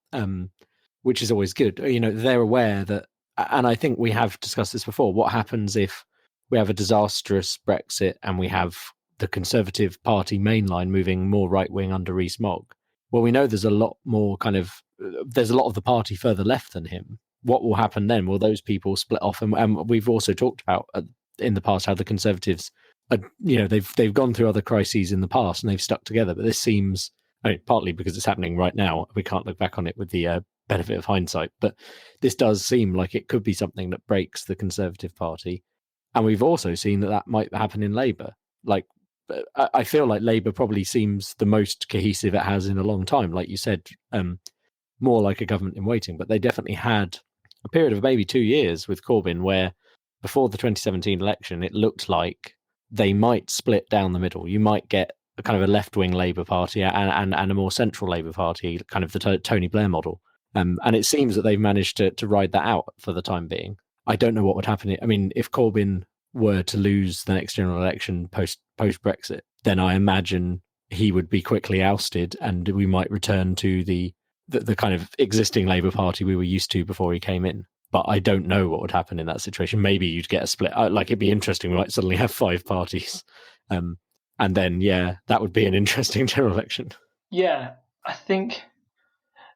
which is always good. They're aware that, and I think we have discussed this before. What happens if we have a disastrous Brexit and we have the Conservative Party mainline moving more right wing under Rees-Mogg? Well, we know there's a lot more there's a lot of the party further left than him. What will happen then? Will those people split off? And we've also talked about in the past how the Conservatives, they've gone through other crises in the past and they've stuck together. But this seems, partly because it's happening right now, we can't look back on it with the benefit of hindsight. But this does seem like it could be something that breaks the Conservative Party. And we've also seen that might happen in Labour. Like, I feel like Labour probably seems the most cohesive it has in a long time. Like you said, more like a government in waiting. But they definitely had a period of maybe 2 years with Corbyn where before the 2017 election, it looked like they might split down the middle. You might get a kind of a left-wing Labour Party and a more central Labour Party, kind of the Tony Blair model. And it seems that they've managed to ride that out for the time being. I don't know what would happen. I mean, if Corbyn were to lose the next general election post Brexit, then I imagine he would be quickly ousted, and we might return to the kind of existing Labour Party we were used to before he came in. But I don't know what would happen in that situation. Maybe you'd get a split. It'd be interesting. We might suddenly have 5 parties, and then that would be an interesting general election. Yeah, I think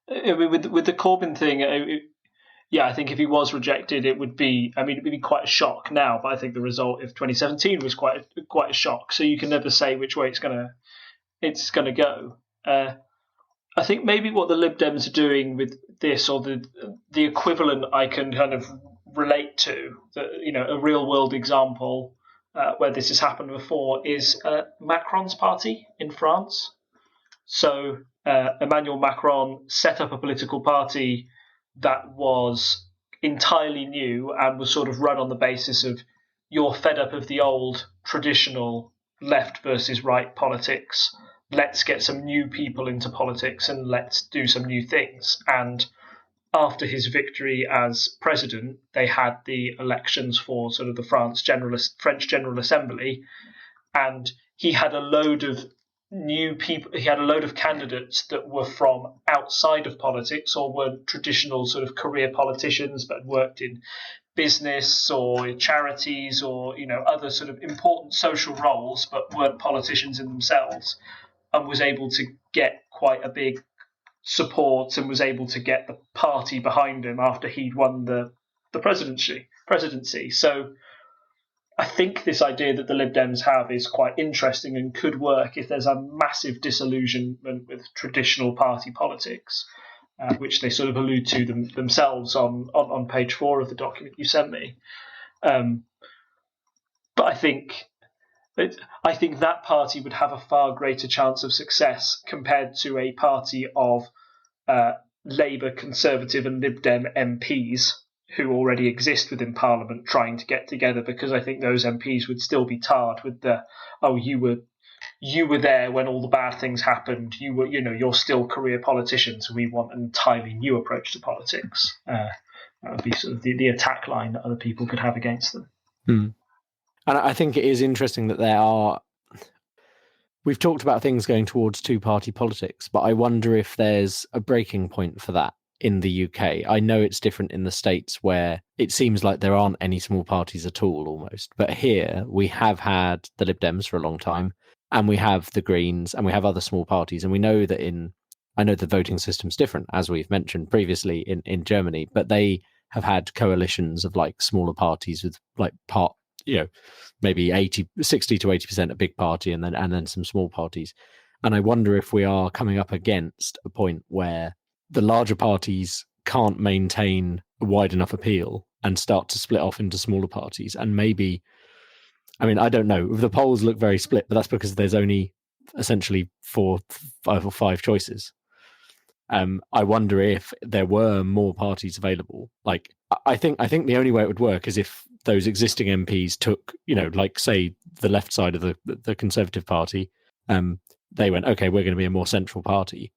with the Corbyn thing. I think if he was rejected, it would be quite a shock now. But I think the result of 2017 was quite a shock. So you can never say which way it's gonna go. I think maybe what the Lib Dems are doing with this, or the equivalent I can kind of relate to, a real world example where this has happened before is Macron's party in France. So Emmanuel Macron set up a political party that was entirely new and was sort of run on the basis of you're fed up of the old traditional left versus right politics. Let's get some new people into politics and let's do some new things. And after his victory as president, they had the elections for sort of the French General Assembly, and he had a load of new people. He had a load of candidates that were from outside of politics or weren't traditional sort of career politicians, but worked in business or in charities or other sort of important social roles, but weren't politicians in themselves, and was able to get quite a big support and was able to get the party behind him after he'd won the presidency. So I think this idea that the Lib Dems have is quite interesting and could work if there's a massive disillusionment with traditional party politics, which they sort of allude to themselves on page 4 of the document you sent me. But I think that party would have a far greater chance of success compared to a party of Labour, Conservative and Lib Dem MPs who already exist within Parliament trying to get together, because I think those MPs would still be tarred with you were there when all the bad things happened. You're still career politicians. We want an entirely new approach to politics. That would be sort of the attack line that other people could have against them. And I think it is interesting that we've talked about things going towards two-party politics, but I wonder if there's a breaking point for that in the UK. I know it's different in the States where it seems like there aren't any small parties at all almost. But here we have had the Lib Dems for a long time, and we have the Greens, and we have other small parties. And we know that I know the voting system's different, as we've mentioned previously in Germany, but they have had coalitions of like smaller parties with like maybe 60 to 80% a big party and then some small parties. And I wonder if we are coming up against a point where the larger parties can't maintain a wide enough appeal and start to split off into smaller parties. And maybe, I don't know, the polls look very split, but that's because there's only essentially 4, 5 or 5 choices. I wonder if there were more parties available. Like, I think the only way it would work is if those existing MPs took, like say the left side of the Conservative Party, they went, okay, we're going to be a more central party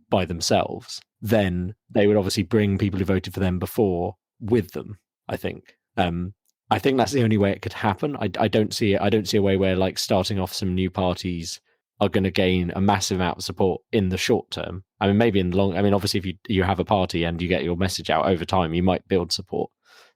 by themselves. Then they would obviously bring people who voted for them before with them. I think that's the only way it could happen. I don't see a way where like starting off some new parties are going to gain a massive amount of support in the short term. Maybe in the long. Obviously, if you have a party and you get your message out over time, you might build support.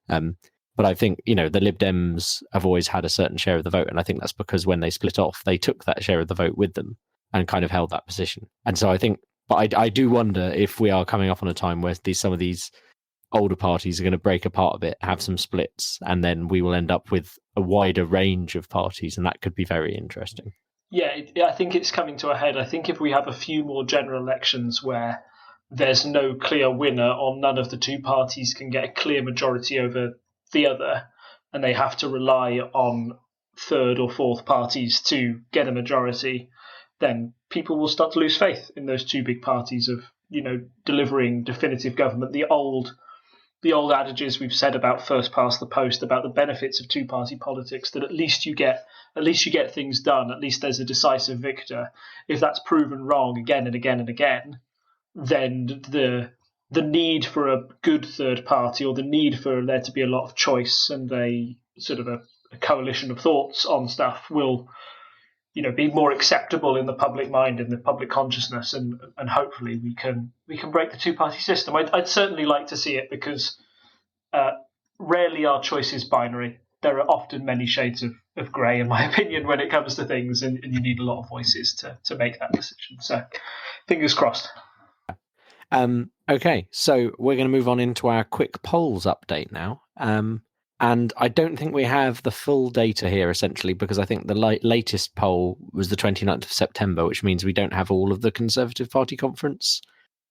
But I think the Lib Dems have always had a certain share of the vote, and I think that's because when they split off, they took that share of the vote with them and kind of held that position. And so I think, but I do wonder if we are coming up on a time where some of these older parties are going to break apart a bit, have some splits, and then we will end up with a wider range of parties, and that could be very interesting. Yeah, I think it's coming to a head. I think if we have a few more general elections where there's no clear winner or none of the two parties can get a clear majority over the other, and they have to rely on third or fourth parties to get a majority, then people will start to lose faith in those two big parties of, delivering definitive government. The old adages we've said about first past the post, about the benefits of two-party politics, that at least you get things done, at least there's a decisive victor. If that's proven wrong again and again and again, then the need for a good third party, or the need for there to be a lot of choice and a sort of a coalition of thoughts on stuff will, be more acceptable in the public mind, in the public consciousness, and hopefully we can break the two-party system. I'd certainly like to see it, because rarely are choices binary. There are often many shades of grey, in my opinion, when it comes to things, and you need a lot of voices to make that decision. So fingers crossed. Okay, so we're going to move on into our quick polls update now. And I don't think we have the full data here, essentially, because I think the latest poll was the 29th of September, which means we don't have all of the Conservative Party conference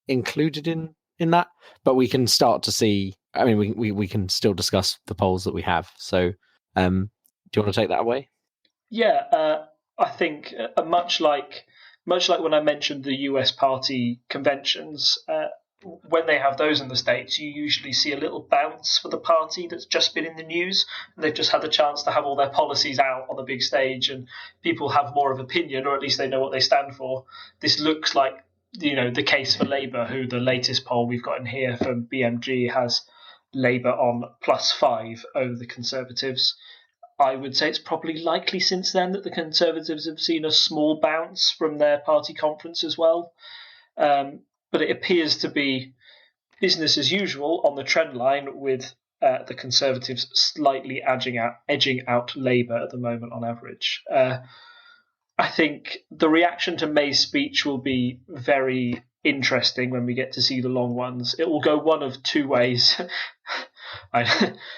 included in that. But we can start to see, we can still discuss the polls that we have. So Do you want to take that away? Yeah, I think much like when I mentioned the US party conventions, when they have those in the States, you usually see a little bounce for the party that's just been in the news. And they've just had the chance to have all their policies out on the big stage, and people have more of opinion, or at least they know what they stand for. This looks like, the case for Labour, who the latest poll we've got in here from BMG has Labour on +5 over the Conservatives. I would say it's probably likely since then that the Conservatives have seen a small bounce from their party conference as well. But it appears to be business as usual on the trend line, with the Conservatives slightly edging out Labour at the moment on average. I think the reaction to May's speech will be very interesting when we get to see the long ones. It will go one of two ways.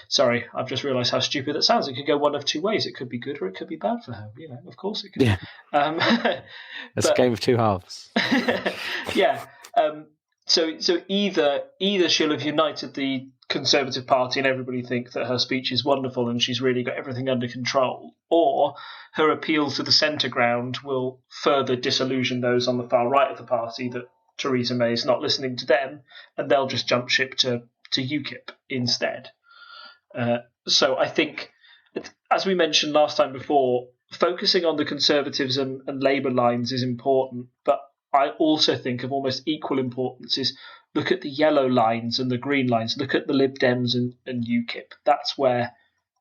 Sorry, I've just realised how stupid that sounds. It could go one of two ways. It could be good or it could be bad for her. Of course it could. Yeah. It's a game of two halves. Yeah. So either she'll have united the Conservative Party and everybody think that her speech is wonderful and she's really got everything under control, or her appeal to the centre ground will further disillusion those on the far right of the party that Theresa May is not listening to them, and they'll just jump ship to UKIP instead. So I think, as we mentioned last time before, focusing on the Conservatives and Labour lines is important, but I also think of almost equal importance is look at the yellow lines and the green lines, look at the Lib Dems and UKIP. That's where,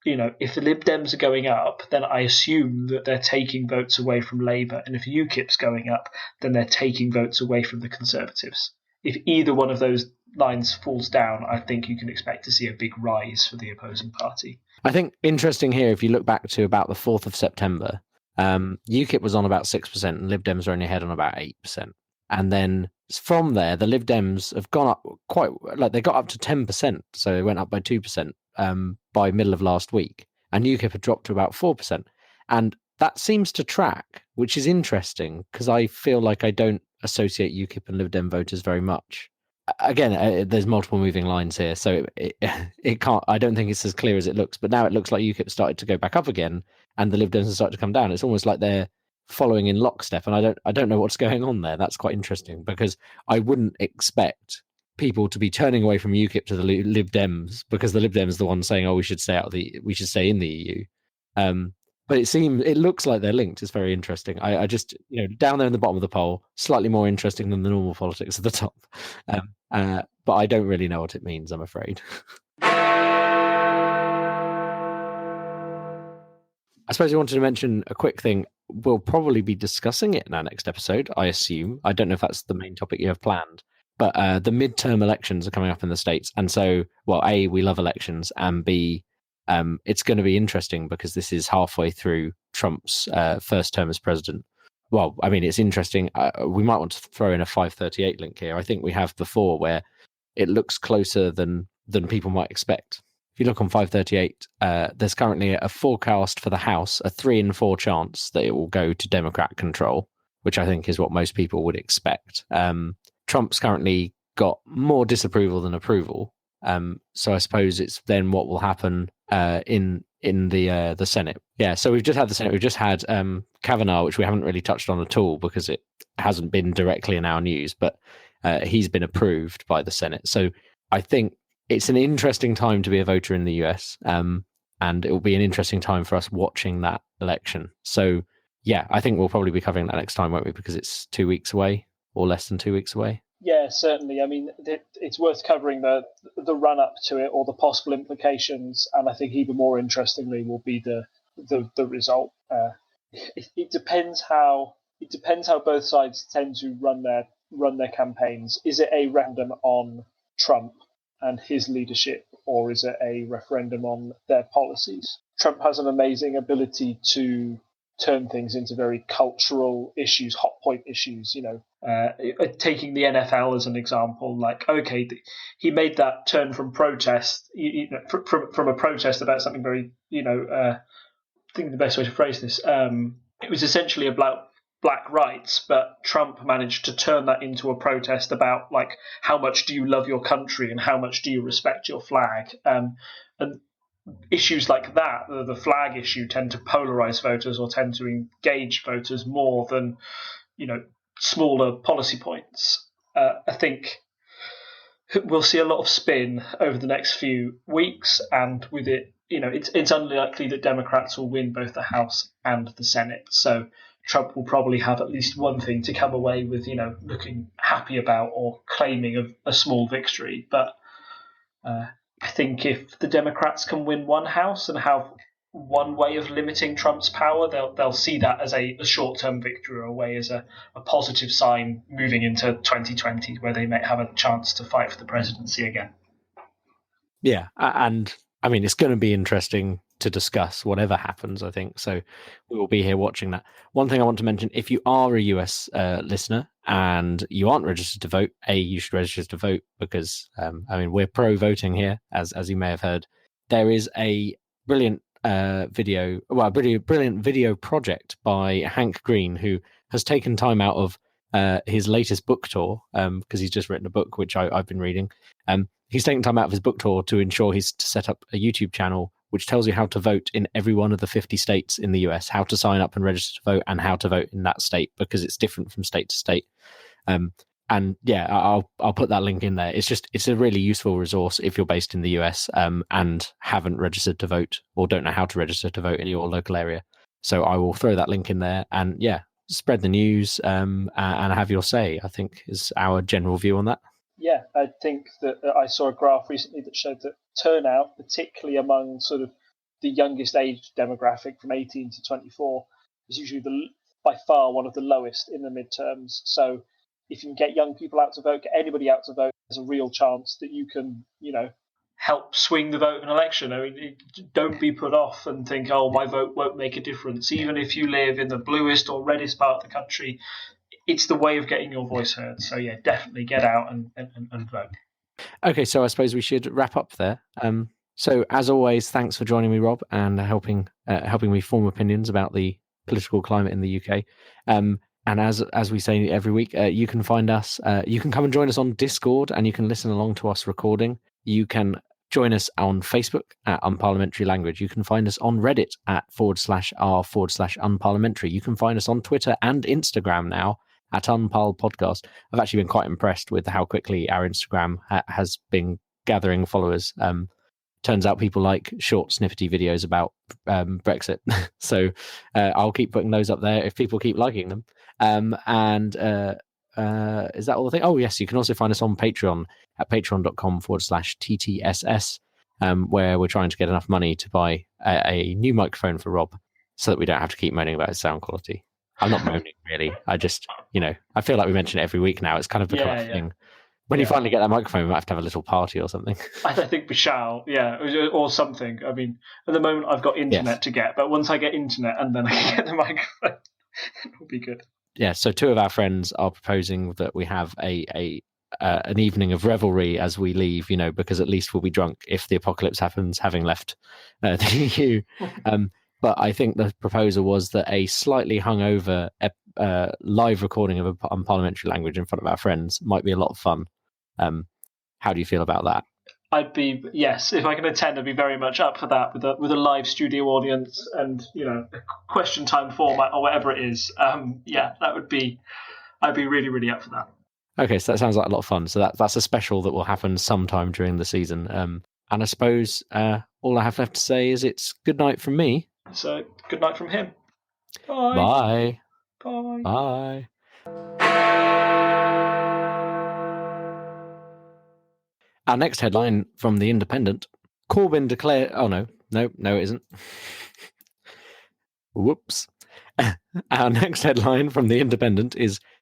if the Lib Dems are going up, then I assume that they're taking votes away from Labour, and if UKIP's going up, then they're taking votes away from the Conservatives. If either one of those lines falls down, I think you can expect to see a big rise for the opposing party. I think interesting here, if you look back to about the 4th of September, UKIP was on about 6% and Lib Dems are only ahead on about 8%. And then from there, the Lib Dems have gone up they got up to 10%. So they went up by 2% by middle of last week. And UKIP had dropped to about 4%. And that seems to track, which is interesting because I feel like I don't associate UKIP and Lib Dem voters very much. Again, there's multiple moving lines here, so it can't. I don't think it's as clear as it looks. But now it looks like UKIP started to go back up again, and the Lib Dems have started to come down. It's almost like they're following in lockstep, and I don't know what's going on there. That's quite interesting because I wouldn't expect people to be turning away from UKIP to the Lib Dems because the Lib Dems are the ones saying, "Oh, we should stay in the EU." But it looks like they're linked. It's very interesting. I just, down there in the bottom of the poll, slightly more interesting than the normal politics at the top. But I don't really know what it means, I'm afraid. I suppose you wanted to mention a quick thing. We'll probably be discussing it in our next episode, I assume. I don't know if that's the main topic you have planned. But the midterm elections are coming up in the States. And so, well, A, we love elections, and B, it's going to be interesting because this is halfway through Trump's first term as president. Well, I mean, it's interesting. We might want to throw in a 538 link here. I think we have before where it looks closer than people might expect. If you look on 538, there's currently a forecast for the House, a 3 in 4 chance that it will go to Democrat control, which I think is what most people would expect. Trump's currently got more disapproval than approval. So I suppose it's then what will happen in the Senate. Yeah, so we've just had the Senate. We've just had Kavanaugh, which we haven't really touched on at all because it hasn't been directly in our news, but he's been approved by the Senate. So I think it's an interesting time to be a voter in the US, and it will be an interesting time for us watching that election. So yeah, I think we'll probably be covering that next time, won't we? Because it's 2 weeks away or less than 2 weeks away. Yeah, certainly. I mean, it's worth covering the run up to it or the possible implications, and I think even more interestingly will be the result. It depends how both sides tend to run their campaigns. Is it a referendum on Trump and his leadership, or is it a referendum on their policies? Trump has an amazing ability to turn things into very cultural issues, hot point issues, taking the NFL as an example, he made that turn from protest, from a protest about something very, I think the best way to phrase this, it was essentially about black rights, but Trump managed to turn that into a protest about how much do you love your country and how much do you respect your flag, and issues like that, the flag issue, tend to polarize voters or tend to engage voters more than, smaller policy points. I think we'll see a lot of spin over the next few weeks, and with it, it's unlikely that Democrats will win both the House and the Senate. So Trump will probably have at least one thing to come away with, looking happy about or claiming a small victory. But I think if the Democrats can win one House and have one way of limiting Trump's power, they'll see that as a short-term victory, or a way as a positive sign moving into 2020, where they may have a chance to fight for the presidency again. Yeah, and I mean, it's going to be interesting to discuss whatever happens, I think. So we will be here watching that. One thing I want to mention, if you are a US listener and you aren't registered to vote, you should register to vote, because, we're pro-voting here, as you may have heard. There is a brilliant brilliant video project by Hank Green, who has taken time out of his latest book tour, because he's just written a book, which I've been reading. He's taken time out of his book tour to ensure he's to set up a YouTube channel which tells you how to vote in every one of the 50 states in the US, how to sign up and register to vote, and how to vote in that state, because it's different from state to state. And yeah, I'll put that link in there. It's a really useful resource if you're based in the US and haven't registered to vote, or don't know how to register to vote in your local area. So I will throw that link in there, and yeah, spread the news and have your say, I think, is our general view on that. Yeah, I think that I saw a graph recently that showed that turnout, particularly among sort of the youngest age demographic from 18 to 24, is usually by far one of the lowest in the midterms. So if you can get young people out to vote, get anybody out to vote, there's a real chance that you can, help swing the vote in an election. I mean, don't be put off and think, oh, my vote won't make a difference. Even if you live in the bluest or reddest part of the country, it's the way of getting your voice heard. So yeah, definitely get out and vote. Okay, so I suppose we should wrap up there. So as always, thanks for joining me, Rob, and helping me form opinions about the political climate in the UK. And as we say every week, you can find us. You can come and join us on Discord, and you can listen along to us recording. You can join us on Facebook at Unparliamentary Language. You can find us on Reddit at /r/unparliamentary. You can find us on Twitter and Instagram now at Unparl Podcast. I've actually been quite impressed with how quickly our Instagram has been gathering followers. Turns out people like short, snippety videos about Brexit. So I'll keep putting those up there if people keep liking them. Is that all the thing? Oh, yes, you can also find us on Patreon at patreon.com/TTSS, where we're trying to get enough money to buy a new microphone for Rob so that we don't have to keep moaning about his sound quality. I'm not moaning, really. I just, I feel like we mention it every week now. It's kind of become a thing. When you finally get that microphone, we might have to have a little party or something. I think we shall, or something. I mean, at the moment, I've got internet to get, but once I get internet and then I can get the microphone, it'll be good. Yeah, so two of our friends are proposing that we have an evening of revelry as we leave, because at least we'll be drunk if the apocalypse happens, having left the EU. But I think the proposal was that a slightly hungover live recording of Unparliamentary Language in front of our friends might be a lot of fun. How do you feel about that? Yes, if I can attend, I'd be very much up for that with a live studio audience and, a question time format or whatever it is. I'd be really, really up for that. Okay, so that sounds like a lot of fun. So that's a special that will happen sometime during the season. And I suppose all I have left to say is it's good night from me. So good night from him. Bye. Bye. Bye. Our next headline from The Independent. Corbyn declared... Oh, no, it isn't. Whoops. Our next headline from The Independent is